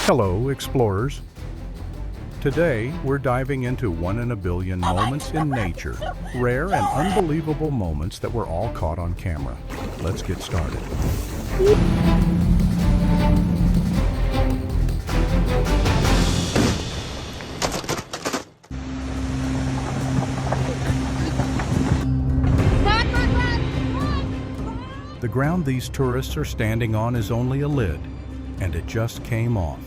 Hello, explorers. Today, we're diving into 1 in a billion moments in nature, rare and unbelievable moments that were all caught on camera. Let's get started. The ground these tourists are standing on is only a lid, and it just came off.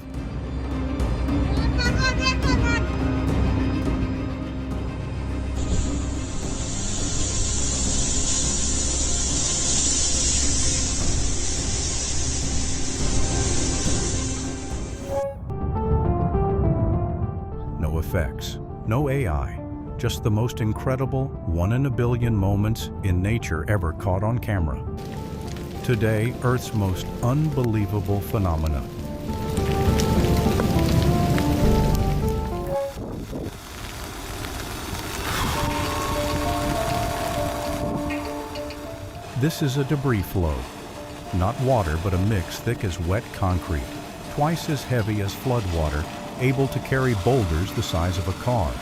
No effects, no AI, just the most incredible 1 in a billion moments in nature ever caught on camera. Today, Earth's most unbelievable phenomena. This is a debris flow. Not water, but a mix thick as wet concrete, twice as heavy as floodwater, able to carry boulders the size of a car.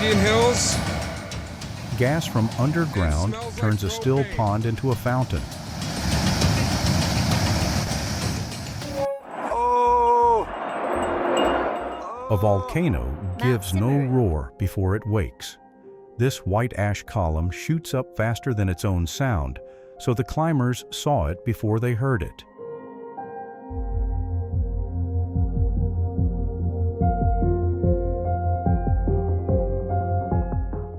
Hills. Gas from underground turns a still pond into a fountain. A volcano gives no roar before it wakes. This white ash column shoots up faster than its own sound, so the climbers saw it before they heard it.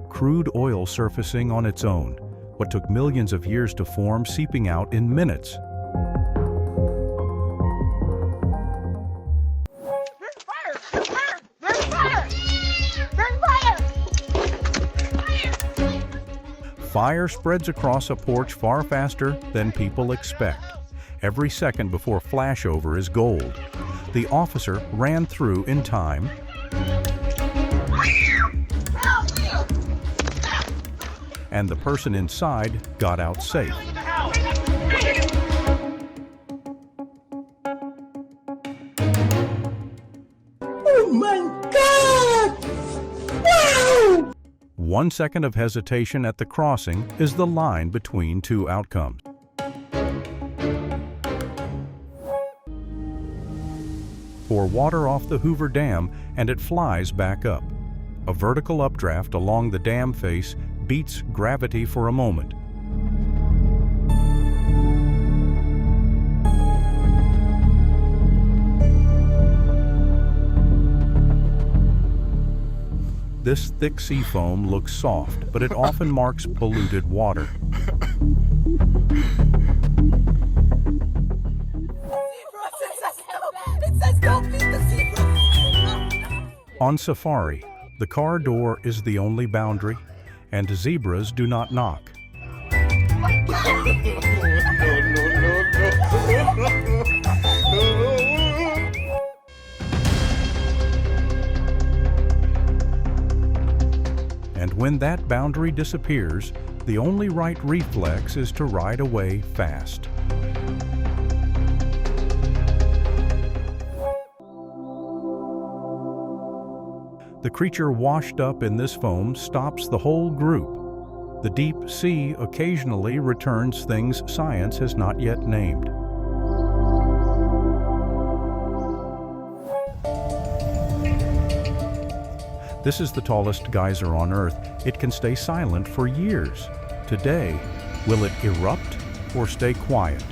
Crude oil surfacing on its own, what took millions of years to form seeping out in minutes. There's fire! There's fire! There's fire! There's fire! Fire spreads across a porch far faster than people expect. Every second before flashover is gold. The officer ran through in time, and the person inside got out safe. Oh my God! Wow! 1 second of hesitation at the crossing is the line between two outcomes. Pour water off the Hoover Dam and it flies back up. A vertical updraft along the dam face beats gravity for a moment. This thick sea foam looks soft, but it often marks polluted water. On safari, the car door is the only boundary, and zebras do not knock. And when that boundary disappears, the only right reflex is to ride away fast. The creature washed up in this foam stops the whole group. The deep sea occasionally returns things science has not yet named. This is the tallest geyser on Earth. It can stay silent for years. Today, will it erupt or stay quiet?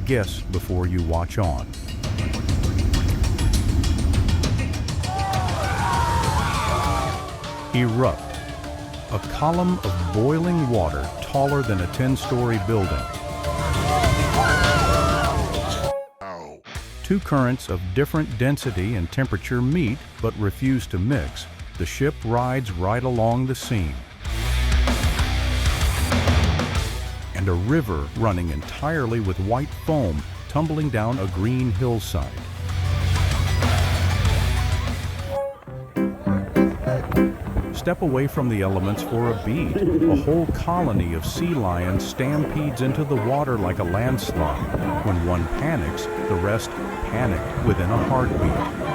Guess before you watch on. Erupt. A column of boiling water taller than a 10-story building. Two currents of different density and temperature meet but refuse to mix. The ship rides right along the seam. And a river running entirely with white foam tumbling down a green hillside. step away from the elements for a bead. A whole colony of sea lions stampedes into the water like a landslide. When one panics, the rest panic within a heartbeat.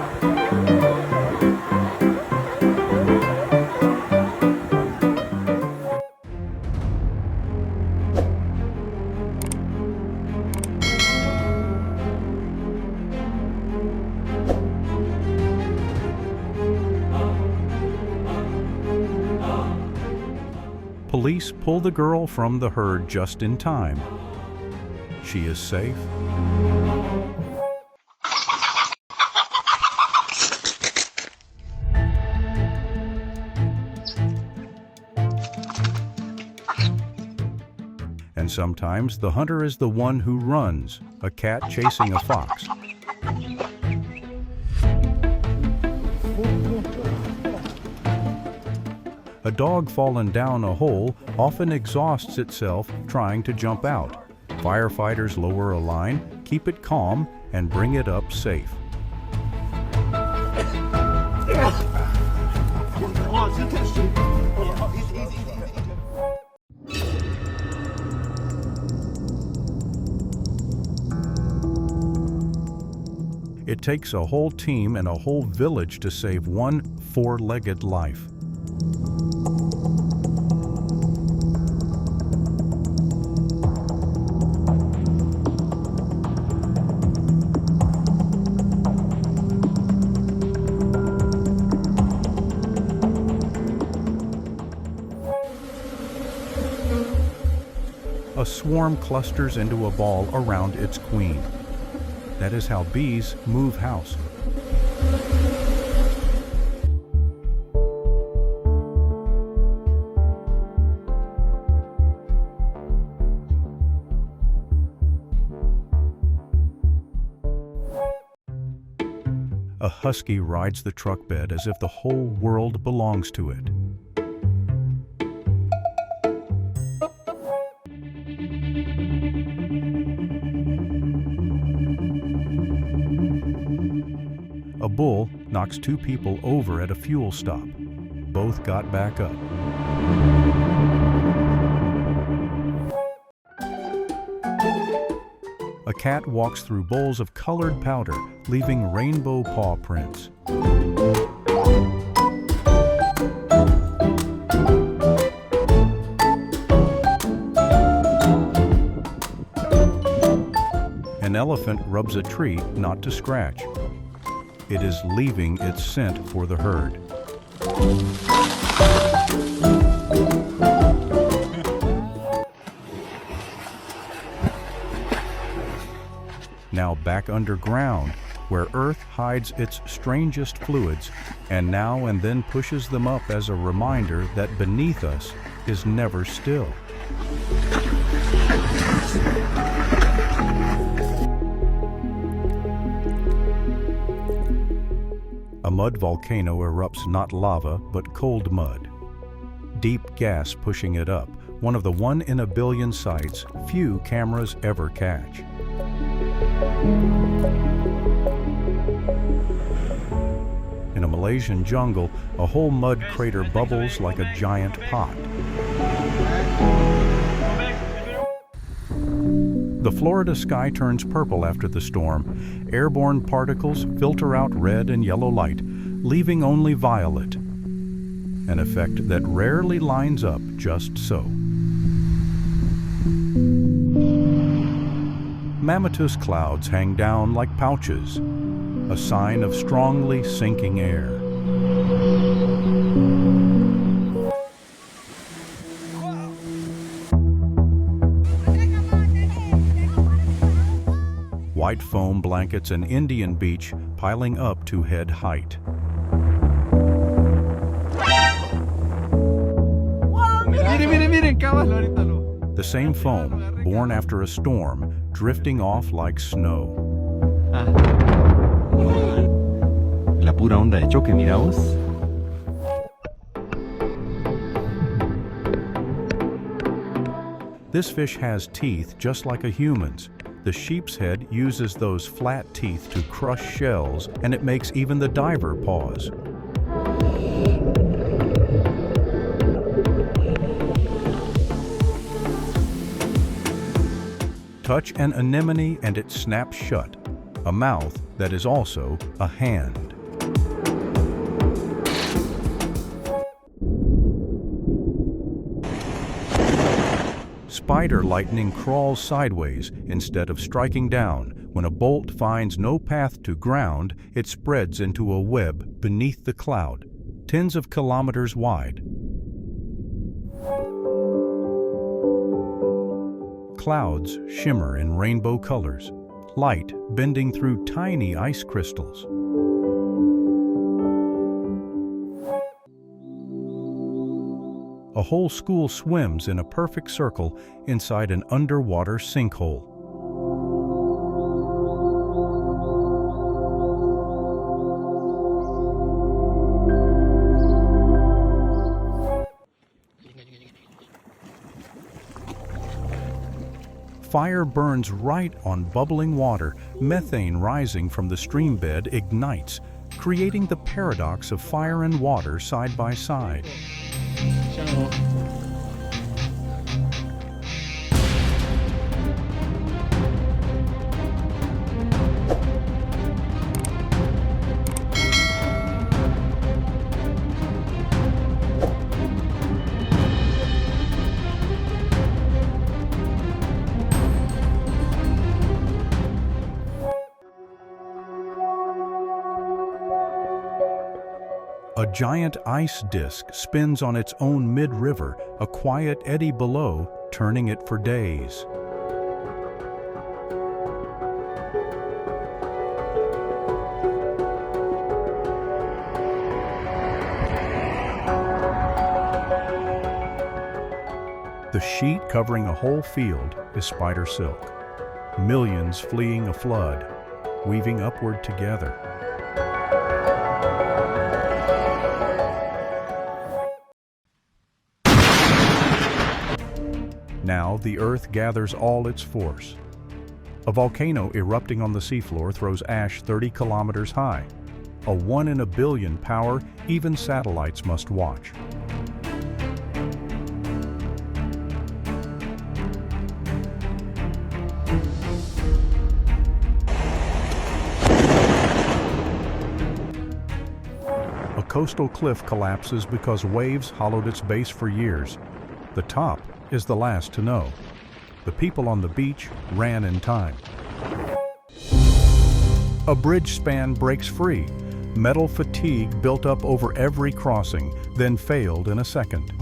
Police pull the girl from the herd just in time. She is safe. And sometimes the hunter is the one who runs, a cat chasing a fox. A dog fallen down a hole often exhausts itself trying to jump out. Firefighters lower a line, keep it calm, and bring it up safe. It takes a whole team and a whole village to save one four-legged life. A swarm clusters into a ball around its queen. That is how bees move house. A husky rides the truck bed as if the whole world belongs to it. A bull knocks two people over at a fuel stop. Both got back up. A cat walks through bowls of colored powder, leaving rainbow paw prints. An elephant rubs a tree not to scratch. It is leaving its scent for the herd. Now back underground, where Earth hides its strangest fluids, and now and then pushes them up as a reminder that beneath us is never still. A mud volcano erupts not lava, but cold mud. Deep gas pushing it up, one of the 1 in a billion sights few cameras ever catch. In a Malaysian jungle, a whole mud crater bubbles like a giant pot. The Florida sky turns purple after the storm. Airborne particles filter out red and yellow light, leaving only violet, an effect that rarely lines up just so. Mammatus clouds hang down like pouches, a sign of strongly sinking air. White foam blankets an Indian beach piling up to head height. The same foam, born after a storm, drifting off like snow. La pura onda de choque, mira vos. This fish has teeth just like a human's. The sheep's head uses those flat teeth to crush shells, and it makes even the diver pause. Touch an anemone and it snaps shut, a mouth that is also a hand. Spider lightning crawls sideways instead of striking down. When a bolt finds no path to ground, it spreads into a web beneath the cloud, tens of kilometers wide. Clouds shimmer in rainbow colors, light bending through tiny ice crystals. A whole school swims in a perfect circle inside an underwater sinkhole. Fire burns right on bubbling water. Methane rising from the stream bed ignites, creating the paradox of fire and water side by side. A giant ice disk spins on its own mid-river, a quiet eddy below, turning it for days. The sheet covering a whole field is spider silk. Millions fleeing a flood, weaving upward together. Now the earth gathers all its force. A volcano erupting on the seafloor throws ash 30 kilometers high. A 1 in a billion power even satellites must watch. A coastal cliff collapses because waves hollowed its base for years. The top is the last to know. The people on the beach ran in time. A bridge span breaks free. Metal fatigue built up over every crossing, then failed in a second.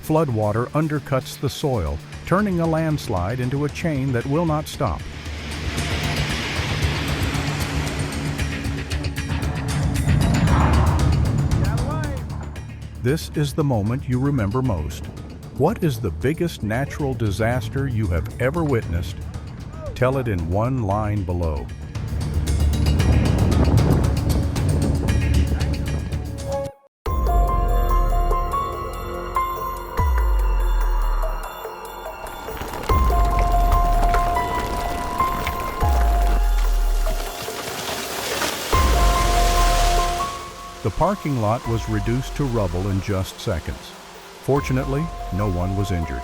Floodwater undercuts the soil, turning a landslide into a chain that will not stop. This is the moment you remember most. What is the biggest natural disaster you have ever witnessed? Tell it in one line below. The parking lot was reduced to rubble in just seconds. Fortunately, no one was injured.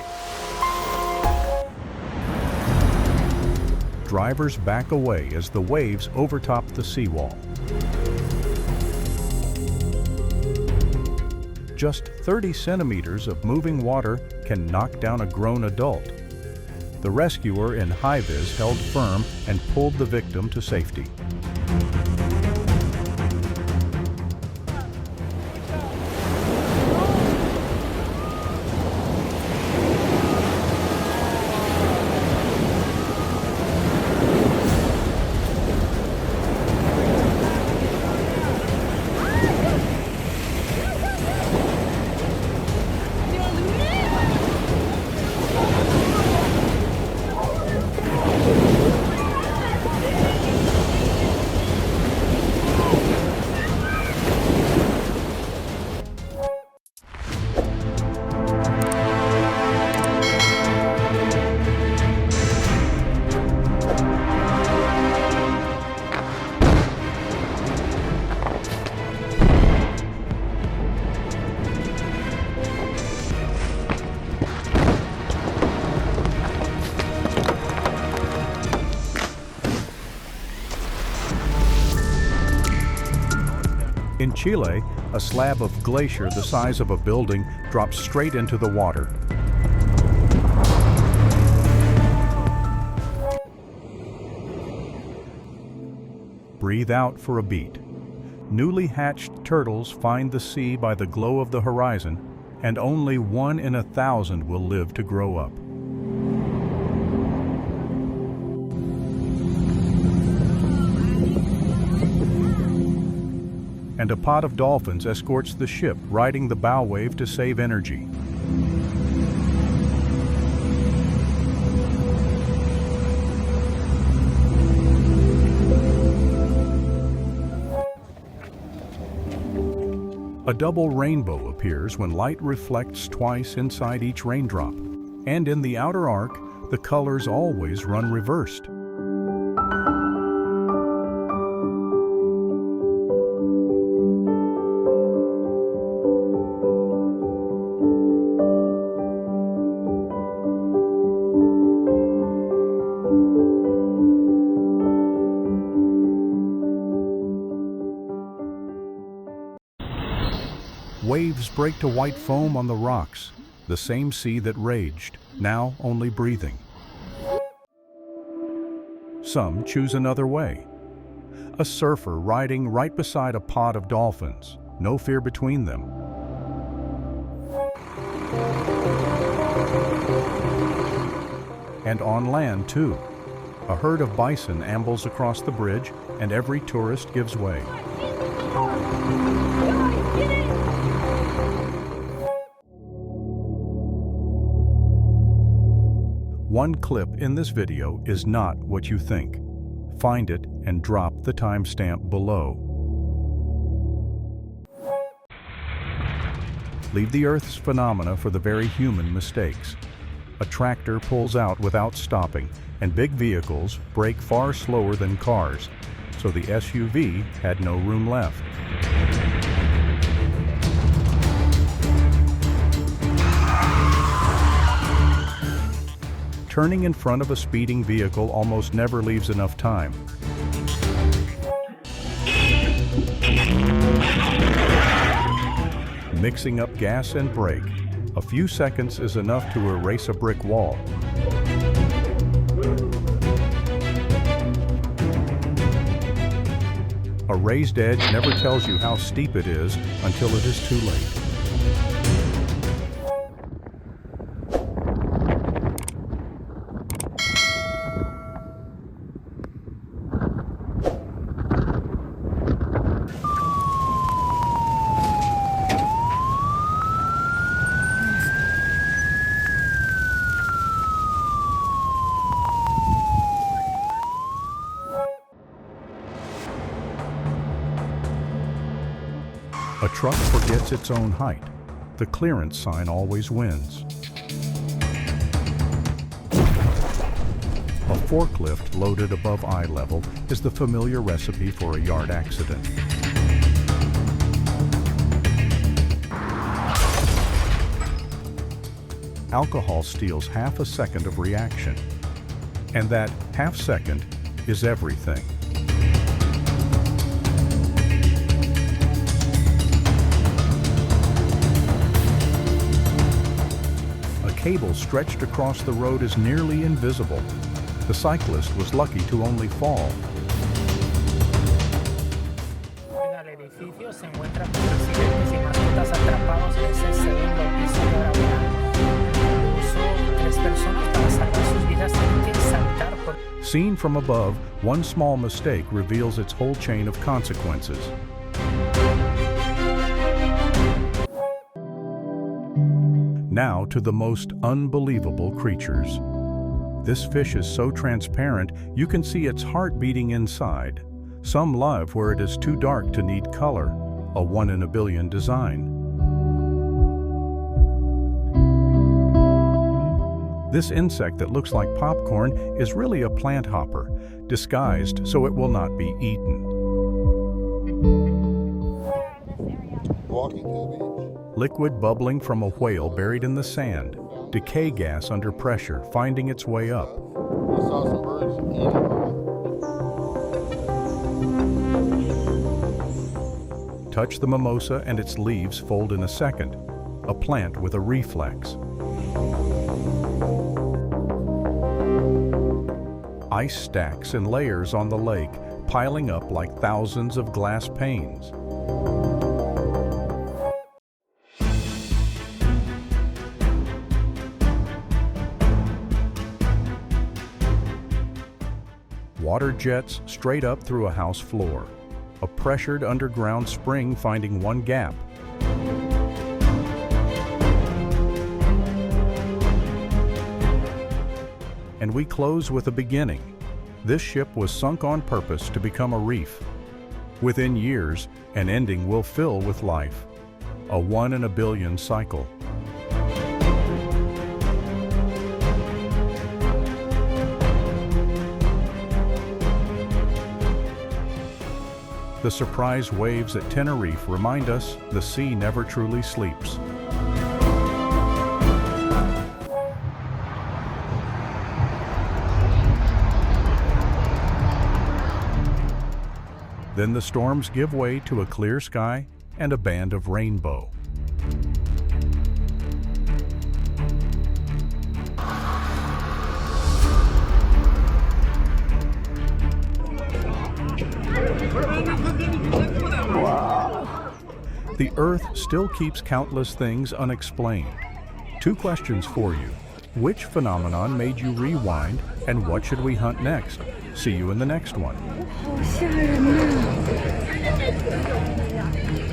Drivers back away as the waves overtop the seawall. Just 30 centimeters of moving water can knock down a grown adult. The rescuer in high-vis held firm and pulled the victim to safety. In Chile, a slab of glacier the size of a building drops straight into the water. Breathe out for a beat. Newly hatched turtles find the sea by the glow of the horizon, and only 1 in 1,000 will live to grow up. And a pod of dolphins escorts the ship, riding the bow wave to save energy. A double rainbow appears when light reflects twice inside each raindrop, and in the outer arc, the colors always run reversed. Waves break to white foam on the rocks, the same sea that raged, now only breathing. Some choose another way. A surfer riding right beside a pod of dolphins, no fear between them. And on land, too. A herd of bison ambles across the bridge, and every tourist gives way. One clip in this video is not what you think. Find it and drop the timestamp below. Leave the Earth's phenomena for the very human mistakes. A tractor pulls out without stopping, and big vehicles brake far slower than cars, so the SUV had no room left. Turning in front of a speeding vehicle almost never leaves enough time. Mixing up gas and brake, a few seconds is enough to erase a brick wall. A raised edge never tells you how steep it is until it is too late. A truck forgets its own height. The clearance sign always wins. A forklift loaded above eye level is the familiar recipe for a yard accident. Alcohol steals half a second of reaction, and that half second is everything. Cable stretched across the road is nearly invisible. The cyclist was lucky to only fall. El edificio se encuentra con residentes y mascotas atrapados en ese segundo piso de gravedad. Incluso 3 personas para salvar sus vidas tienen que saltar por... Seen from above, one small mistake reveals its whole chain of consequences. Now to the most unbelievable creatures. This fish is so transparent you can see its heart beating inside. Some live where it is too dark to need color, a 1 in a billion design. This insect that looks like popcorn is really a plant hopper, disguised so it will not be eaten. Walking to the beach. Liquid bubbling from a whale buried in the sand, decay gas under pressure finding its way up. I saw some birds eating. Touch the mimosa and its leaves fold in a second, a plant with a reflex. Ice stacks in layers on the lake, piling up like thousands of glass panes. Water jets straight up through a house floor, a pressured underground spring finding one gap. And we close with a beginning. This ship was sunk on purpose to become a reef. Within years, an ending will fill with life, a 1 in a billion cycle. The surprise waves at Tenerife remind us the sea never truly sleeps. Then the storms give way to a clear sky and a band of rainbow. The Earth still keeps countless things unexplained. 2 questions for you. Which phenomenon made you rewind, and what should we hunt next? See you in the next one. 好吓人呐！